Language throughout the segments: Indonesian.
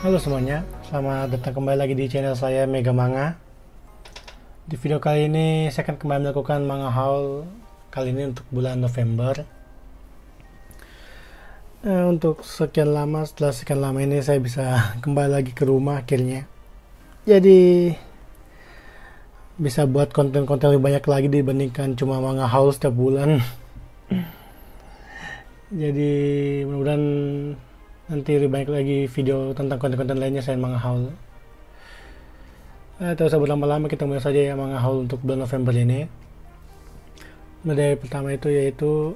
Halo semuanya, selamat datang kembali lagi di channel saya Mega Manga. Di video kali ini saya akan kembali melakukan manga haul kali ini untuk bulan November. Untuk setelah sekian lama ini saya bisa kembali lagi ke rumah akhirnya. Jadi bisa buat konten-konten lebih banyak lagi dibandingkan cuma manga haul setiap bulan. Jadi mudah-mudahan nanti lebih banyak lagi video tentang konten-konten lainnya selain manga haul. Tak usah berlama-lama, kita mulai saja ya manga haul untuk bulan November ini. Dari pertama itu yaitu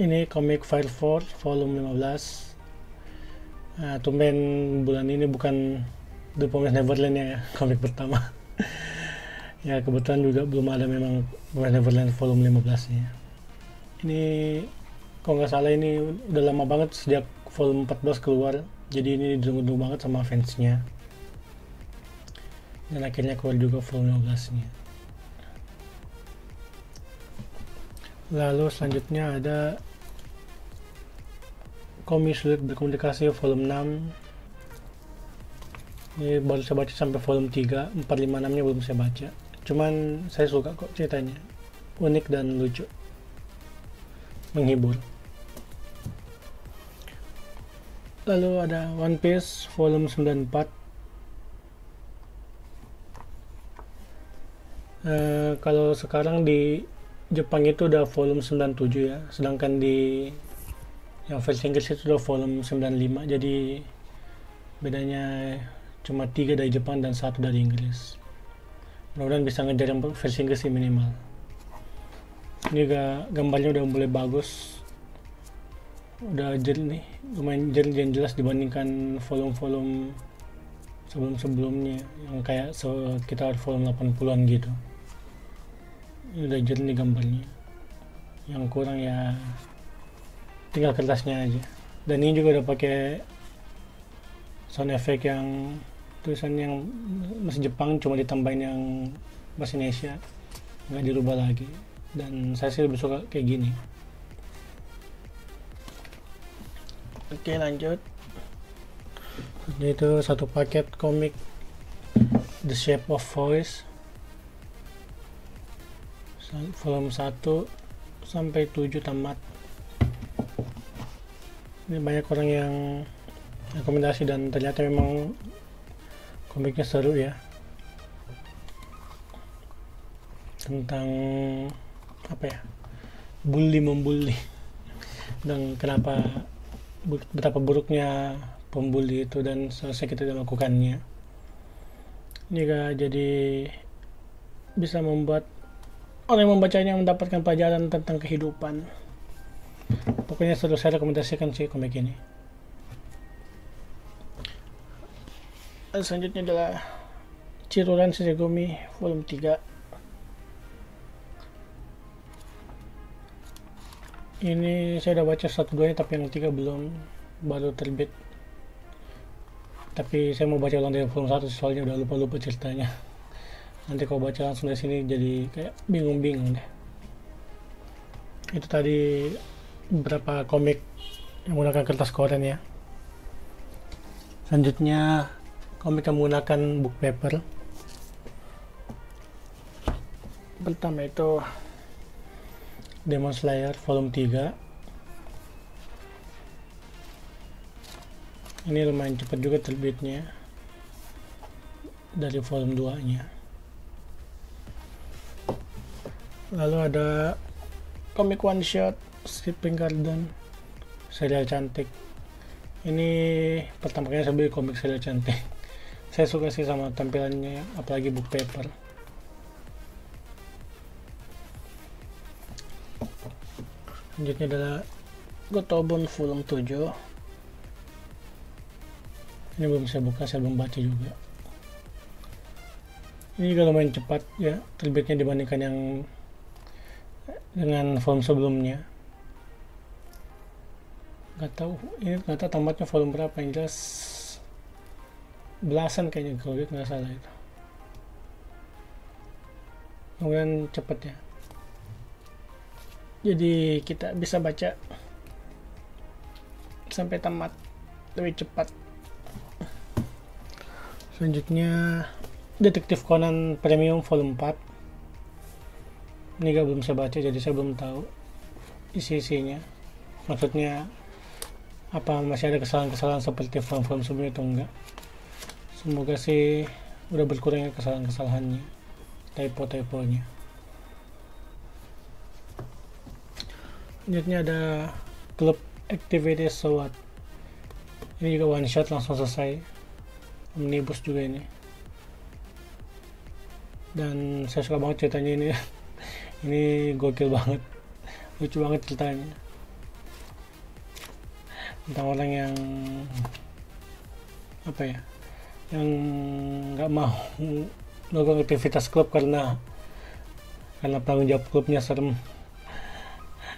ini komik Fire Force volume 15. Tumben bulan ini bukan The Promised Neverland ya komik pertama. Ya kebetulan juga belum ada memang Promised Neverland volume 15 nya. Ini kalau nggak salah ini udah lama banget sejak volume 14 keluar, jadi ini ditunggu-tunggu banget sama fansnya, dan akhirnya keluar juga volume 15 nya. Lalu selanjutnya ada komik Sulit Berkomunikasi volume 6. Ini baru saya baca sampai volume 3, 4, 5, 6 nya belum saya baca, cuman saya suka kok ceritanya, unik dan lucu, menghibur. Lalu ada One Piece volume 94. Kalau sekarang di Jepang itu udah volume 97 ya, sedangkan di yang versi Inggris itu udah volume 95, jadi bedanya cuma 3 dari Jepang dan 1 dari Inggris. Mudah-mudahan bisa ngejar yang versi Inggris sih minimal. Ini juga gambarnya udah mulai bagus, udah jernih, lumayan jernih dan jelas dibandingkan volume-volume sebelum-sebelumnya yang kayak sekitar volume 80-an gitu. Ini udah jernih gambarnya, yang kurang ya tinggal kertasnya aja. Dan ini juga udah pakai sound effect yang tulisan yang masih Jepang, cuma ditambahin yang bahasa Indonesia, nggak dirubah lagi, dan saya sih lebih suka kayak gini. Oke, lanjut. Itu satu paket komik The Shape of Voice volume 1 sampai 7 tamat. Ini banyak orang yang rekomendasi dan ternyata memang komiknya seru ya, tentang apa ya, bully membully dan betapa buruknya pembuli itu dan selesai kita melakukannya. Ini jadi bisa membuat orang yang membacanya mendapatkan pelajaran tentang kehidupan. Pokoknya seru, saya rekomendasikan sih komik ini. Selanjutnya adalah Chiruran Shisegumi volume 3. Ini saya udah baca 1-2 nya, tapi yang 3 belum, baru terbit. Tapi saya mau baca ulang dari volume 1 soalnya udah lupa-lupa ceritanya. Nanti kalau baca langsung dari sini jadi kayak bingung-bingung deh. Itu tadi beberapa komik yang menggunakan kertas koren ya. Selanjutnya komik yang menggunakan book paper. Pertama itu Demon Slayer volume 3. Ini lumayan cepat juga terbitnya dari volume 2 nya. Lalu ada komik one shot Sleeping Garden serial cantik. Ini pertama kali saya beli komik serial cantik. Saya suka sih sama tampilannya, apalagi book paper. Selanjutnya adalah Gotobon volume 7. Ini belum saya buka, saya belum baca juga. Ini juga lumayan cepat ya terbitnya dibandingkan yang dengan volume sebelumnya. Gak tahu tamatnya volume berapa, yang jelas belasan kayaknya kalau lihat, nggak salah itu. Kemudian cepet ya, jadi kita bisa baca sampai tamat lebih cepat. Selanjutnya Detektif Conan Premium Volume 4. Ini belum saya baca, jadi saya belum tahu isi-isinya. Maksudnya apa masih ada kesalahan-kesalahan seperti film-film sebelumnya atau enggak. Semoga sih udah berkurang kesalahan-kesalahannya, typo-typonya. Selanjutnya ada Club Activities SWAT. Ini juga one shot langsung selesai, omnibus juga ini. Dan saya suka banget ceritanya ini. Ini gokil banget, lucu banget ceritanya, tentang orang yang apa ya, yang nggak mau melakukan aktivitas klub karena tanggung jawab klubnya serem,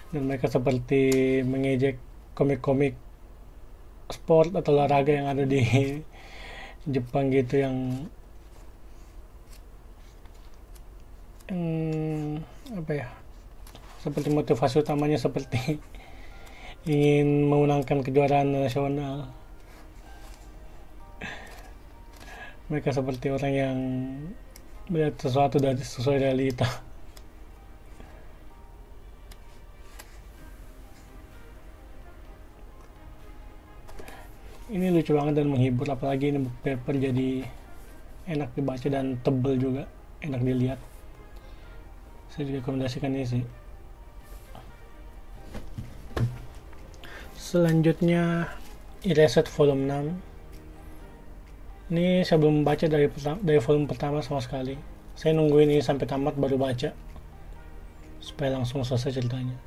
dan mereka seperti mengejek komik-komik sport atau olahraga yang ada di Jepang gitu, yang apa ya, seperti motivasi utamanya seperti ingin memenangkan kejuaraan nasional. Mereka seperti orang yang melihat sesuatu dari sesuai realita. Ini lucu banget dan menghibur, apalagi ini book paper jadi enak dibaca dan tebel juga, enak dilihat. Saya rekomendasikan ini sih. Selanjutnya Erased Volume 6. Ini saya belum baca dari volume pertama sama sekali. Saya nungguin ini sampai tamat baru baca, supaya langsung selesai ceritanya.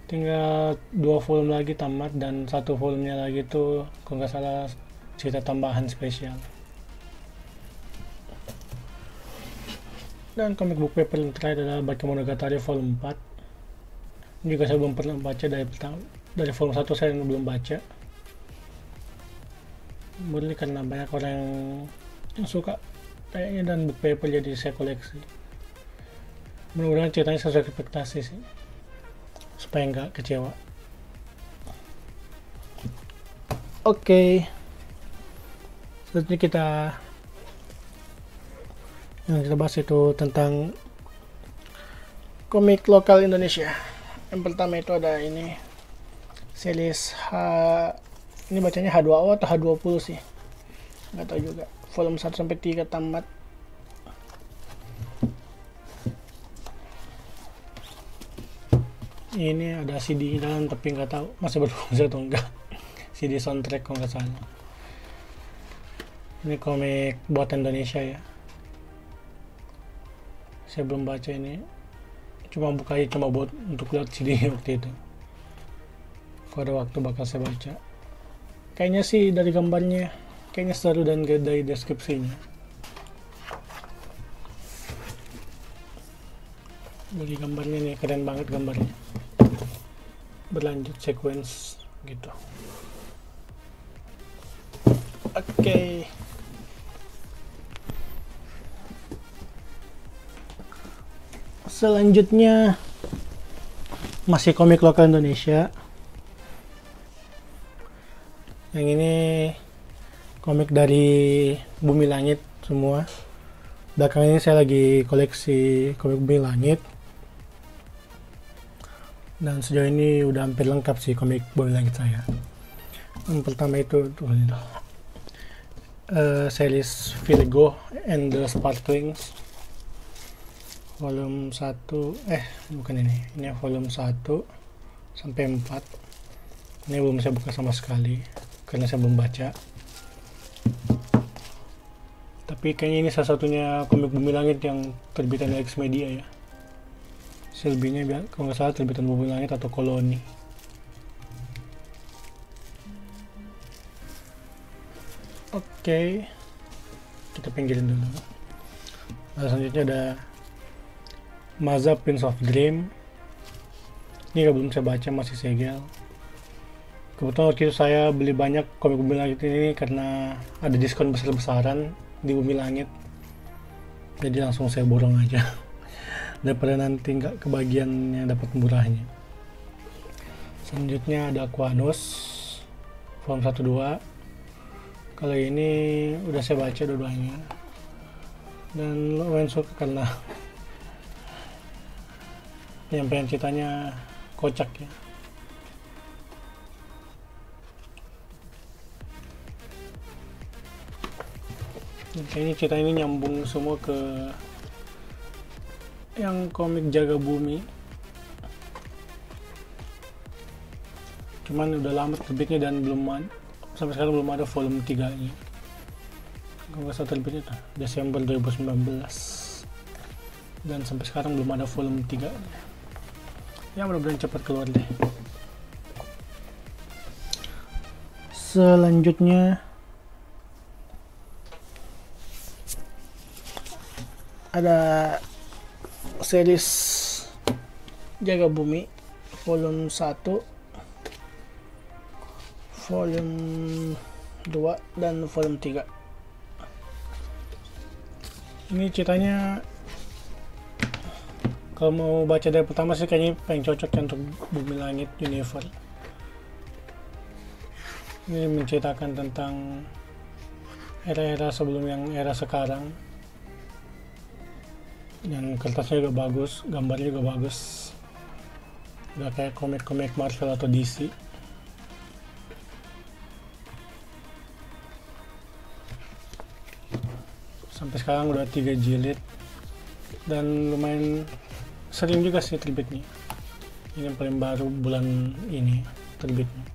Tinggal 2 volume lagi tamat, dan 1 volumenya lagi tuh kalau nggak salah cerita tambahan spesial. Dan comic book paper yang terakhir adalah Bakemonogatari Volume 4. Ini juga saya belum pernah baca dari volume 1 saya belum baca. Murni karena banyak orang yang suka kayaknya, dan book paper jadi saya koleksi. Mudah-mudahan ceritanya sesuai ekspektasi sih, supaya nggak kecewa. Oke. Selanjutnya yang kita bahas itu tentang komik lokal Indonesia. Yang pertama itu ada ini series ini bacanya H2O atau H20 sih, nggak tahu juga. Volume 1 sampai 3 tamat. Ini ada CD dalam tapi nggak tahu masih berfungsi atau enggak. CD soundtrack kalau nggak salah. Ini komik buatan Indonesia ya. Saya belum baca ini, cuma buat untuk lihat CD waktu itu. Kalau ada waktu bakal saya baca. Kayaknya sih dari gambarnya kayaknya seru, dan dari deskripsinya. Dari gambarnya nih keren banget gambarnya. Berlanjut sequence gitu. Oke. Selanjutnya masih komik lokal Indonesia. Yang ini komik dari Bumi Langit semua. Belakangan ini saya lagi koleksi komik Bumi Langit, dan sejauh ini udah hampir lengkap sih komik Bumi Langit saya. Yang pertama itu series Virgo and the Sparklings volume 1, bukan ini volume 1 sampai 4. Ini belum saya buka sama sekali karena saya belum baca, tapi kayaknya ini salah satunya komik Bumi Langit yang terbitan X Media ya. Selebihnya kalau nggak salah terbitan Bumi Langit atau Koloni. Oke, kita pinggilin dulu. Nah, selanjutnya ada Maza Prince of Dream. Ini belum saya baca, masih segel. Kebetulan waktu itu saya beli banyak komik Bumi Langit ini karena ada diskon besar-besaran di Bumi Langit, jadi langsung saya borong aja daripada nanti nggak kebagian yang dapat murahnya. Selanjutnya ada Aquanus volume 1-2. Kalau ini udah saya baca dua-duanya dan lumayan suka karena penyampaian ceritanya kocak ya. Dan kayaknya cerita ini nyambung semua ke yang komik Jaga Bumi. Cuman udah lama terbitnya dan sampai sekarang belum ada volume 3 nya. Kalau nggak salah terbitnya tuh Desember 2019 dan sampai sekarang belum ada volume 3 nya. Ya mudah-mudahan cepat keluar deh. Selanjutnya ada series Jaga Bumi volume 1, volume 2 dan volume 3. Ini ceritanya kalau mau baca dari pertama sih kayaknya paling cocok untuk Bumi Langit Universe. Ini menceritakan tentang era-era sebelum yang era sekarang, dan kertasnya juga bagus, gambarnya juga bagus, udah kayak komik-komik Marvel atau DC. Sampai sekarang udah 3 jilid dan lumayan sering juga sih terbitnya. Ini yang paling baru bulan ini terbitnya.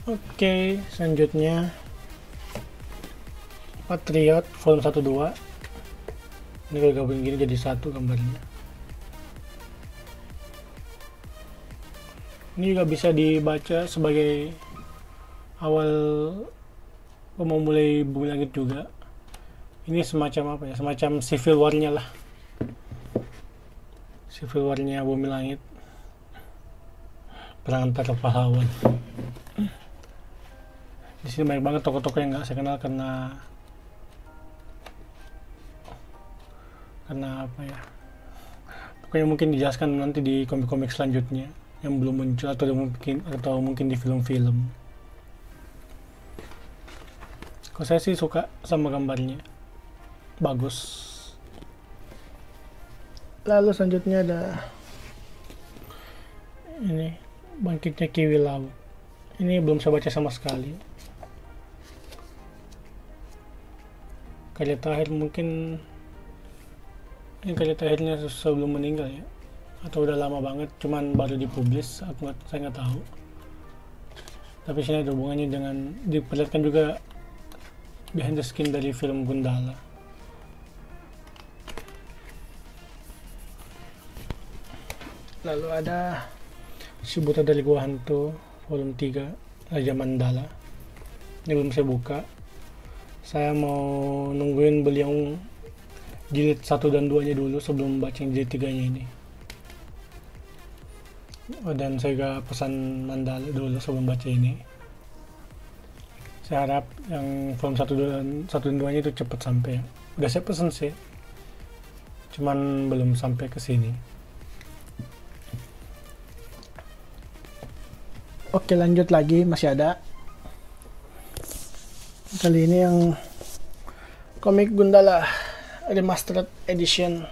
Oke, selanjutnya Patriot volume 1-2. Ini kalau gabung gini jadi satu gambarnya. Ini juga bisa dibaca sebagai awal memulai Bumi Langit juga. Ini semacam apa ya, semacam Civil War-nya lah, Civil War-nya Bumi Langit, perang antar pahlawan. Di sini banyak banget tokoh-tokoh yang nggak saya kenal karena apa ya, pokoknya mungkin dijelaskan nanti di komik-komik selanjutnya yang belum muncul atau mungkin di film-film. Kalau saya sih suka sama gambarnya, bagus. Lalu selanjutnya ada ini Bangkitnya Kiwi Laut. Ini belum saya baca sama sekali. Kali terakhir mungkin ini kali terakhirnya sebelum meninggal ya, atau udah lama banget, cuman baru dipublis, saya nggak tahu. Tapi sini ada hubungannya dengan, diperlihatkan juga behind the skin dari film Gundala. Lalu ada Si Buta dari Gua Hantu volume 3 Raja Mandala. Ini belum saya buka. Saya mau nungguin beli yang jilid 1 dan 2 nya dulu sebelum baca yang jilid 3 nya ini. Dan saya juga pesan Mandala dulu sebelum baca ini. Saya harap yang volume 1 dan 2 nya itu cepat sampai. Udah saya pesan sih, cuman belum sampai ke sini. Oke, lanjut lagi, masih ada. Kali ini yang komik Gundala Remastered Edition.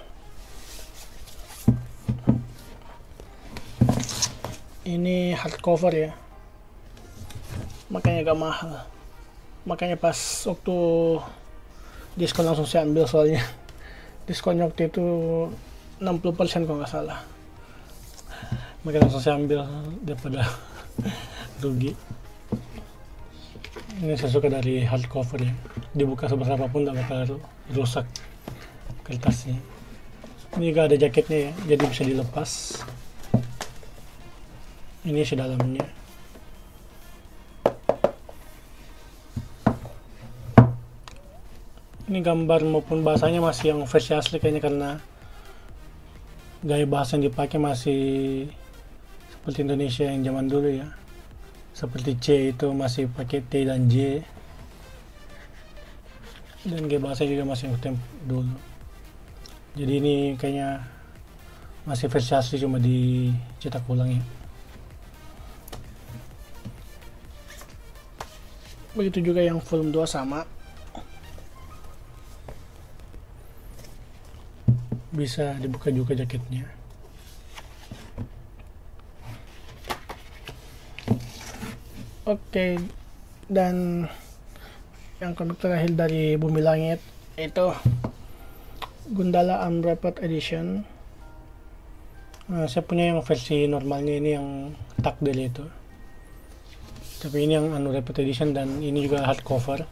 Ini hardcover ya, makanya agak mahal. Makanya pas waktu diskon langsung saya ambil, soalnya diskonnya waktu itu 60% kalau nggak salah. Makanya langsung saya ambil daripada rugi. Ini saya suka dari hardcover ya, dibuka seberapa pun nggak bakal rusak kertasnya. Ini juga ada jaketnya ya, jadi bisa dilepas. Ini isi dalamnya. Ini gambar maupun bahasanya masih yang versi asli kayaknya, karena gaya bahasa yang dipakai masih seperti Indonesia yang zaman dulu ya. Seperti C itu masih pakai T dan J, dan gaya bahasa juga masih yang dulu. Jadi ini kayaknya masih versi asli cuma dicetak ulang ya. Begitu juga yang volume 2 sama, bisa dibuka juga jaketnya. Oke, dan yang komik terakhir dari Bumi Langit itu Gundala Unwrapped Edition. Saya punya yang versi normalnya, ini yang takdir itu, tapi ini yang Unwrapped Edition dan ini juga hardcover.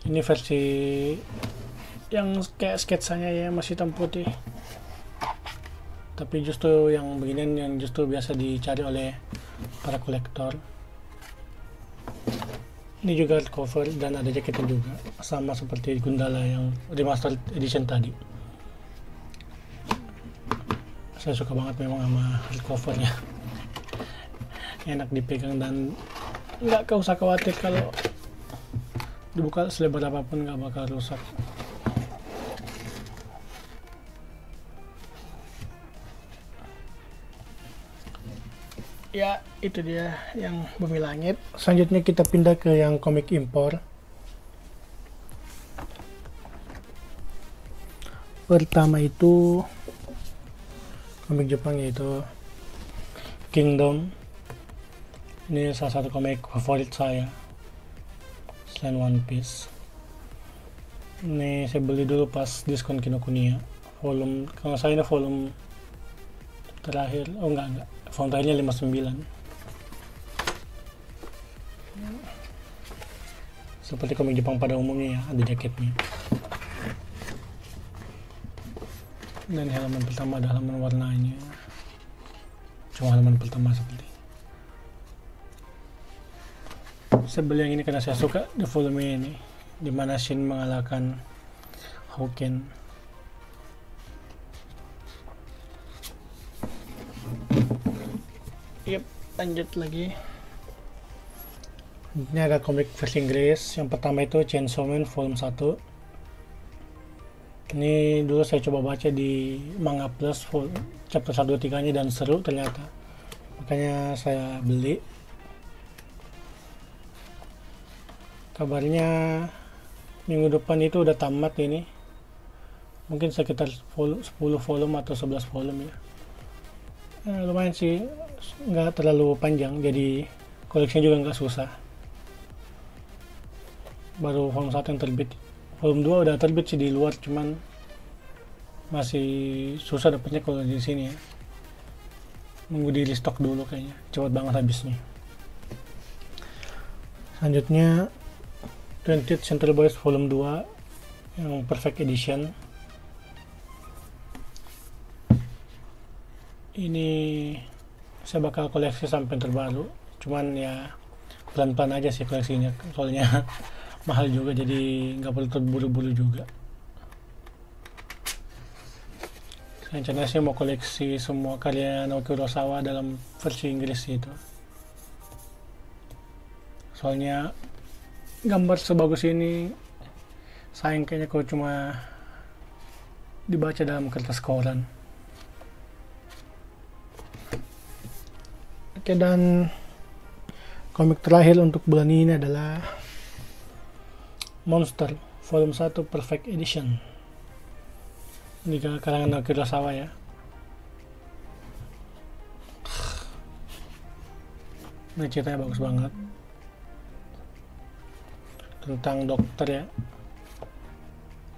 Ini versi yang kayak sketsanya ya, masih hitam putih, tapi justru yang beginian yang justru biasa dicari oleh para kolektor. Ini juga hardcover dan ada jaketnya juga, sama seperti Gundala yang remastered edition tadi. Saya suka banget memang sama hardcovernya, enak dipegang dan nggak usah khawatir kalau dibuka selebar apapun nggak bakal rusak. Ya, itu dia yang Bumi Langit. Selanjutnya kita pindah ke yang komik impor. Pertama itu komik Jepang, yaitu Kingdom. Ini salah satu komik favorit saya selain One Piece. Ini saya beli dulu pas diskon Kinokuniya. Volume, kalau saya ini volume terakhir, oh enggak, volume terakhirnya 59. Seperti komik Jepang pada umumnya ya, ada jaketnya. Dan halaman pertama ada halaman warnanya, cuma halaman pertama seperti. Saya beli yang ini karena saya suka di volume ini, dimana Shin mengalahkan Hawken. Yep, lanjut lagi. Ini ada komik versi Inggris. Yang pertama itu Chainsaw Man volume 1. Ini dulu saya coba baca di Manga Plus chapter 1, 2, 3 nya dan seru ternyata, makanya saya beli. Kabarnya minggu depan itu udah tamat ini, mungkin sekitar 10 volume atau 11 volume ya. Lumayan sih, nggak terlalu panjang, jadi koleksinya juga nggak susah. Baru volume 1 yang terbit, volume 2 udah terbit sih di luar, cuman masih susah dapetnya kalau di sini ya. Nunggu di restock dulu kayaknya, cepet banget habisnya. Selanjutnya 20th Century Boys volume 2 yang perfect edition. Ini saya bakal koleksi sampai terbaru, cuman ya pelan-pelan aja sih koleksinya, soalnya mahal juga, jadi nggak perlu terburu-buru juga. Rencananya sih mau koleksi semua karya Naoki Urasawa dalam versi Inggris itu, soalnya gambar sebagus ini sayang kayaknya kalau cuma dibaca dalam kertas koran. Oke, dan komik terakhir untuk bulan ini adalah Monster volume 1 perfect edition. Ini karangan Naoki Urasawa ya. Ini ceritanya bagus banget, tentang dokter ya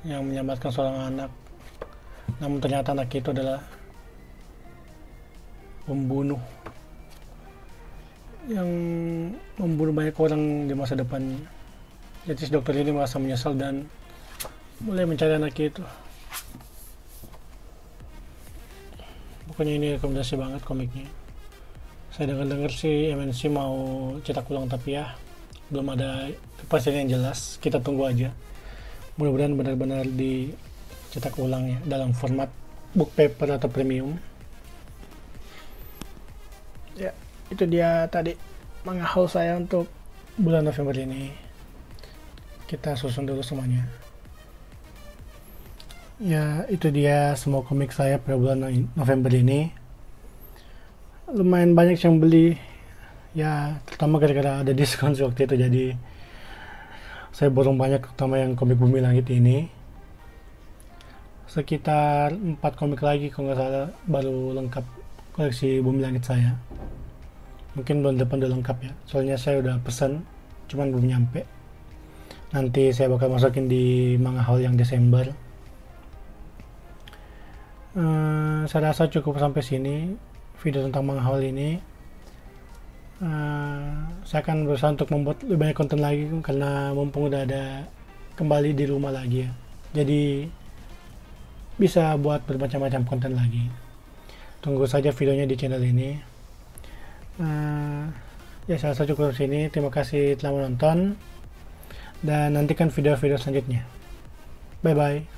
yang menyelamatkan seorang anak, namun ternyata anak itu adalah pembunuh yang membunuh banyak orang di masa depannya. Jadi si dokter ini merasa menyesal dan mulai mencari anak itu. Pokoknya ini rekomendasi banget komiknya. Saya dengar sih MNC mau cetak ulang, tapi ya belum ada kepastian yang jelas. Kita tunggu aja. Mudah-mudahan benar-benar dicetak ulang ya dalam format book paper atau premium. Ya, itu dia tadi manga haul saya untuk bulan November ini. Kita susun dulu semuanya. Ya, itu dia semua komik saya pada bulan November ini. Lumayan banyak yang beli, ya terutama gara-gara ada diskon waktu itu, jadi saya borong banyak, terutama yang komik Bumi Langit ini. Sekitar 4 komik lagi kalau nggak salah baru lengkap koleksi Bumi Langit saya. Mungkin bulan depan udah lengkap ya, soalnya saya udah pesan cuman belum nyampe. Nanti saya bakal masukin di Manga Hall yang Desember. Saya rasa cukup sampai sini video tentang Manga Hall ini. Saya akan berusaha untuk membuat lebih banyak konten lagi karena mumpung udah ada kembali di rumah lagi ya, jadi bisa buat bermacam-macam konten lagi. Tunggu saja videonya di channel ini. Ya, saya rasa cukup sini. Terima kasih telah menonton dan nantikan video-video selanjutnya. Bye bye.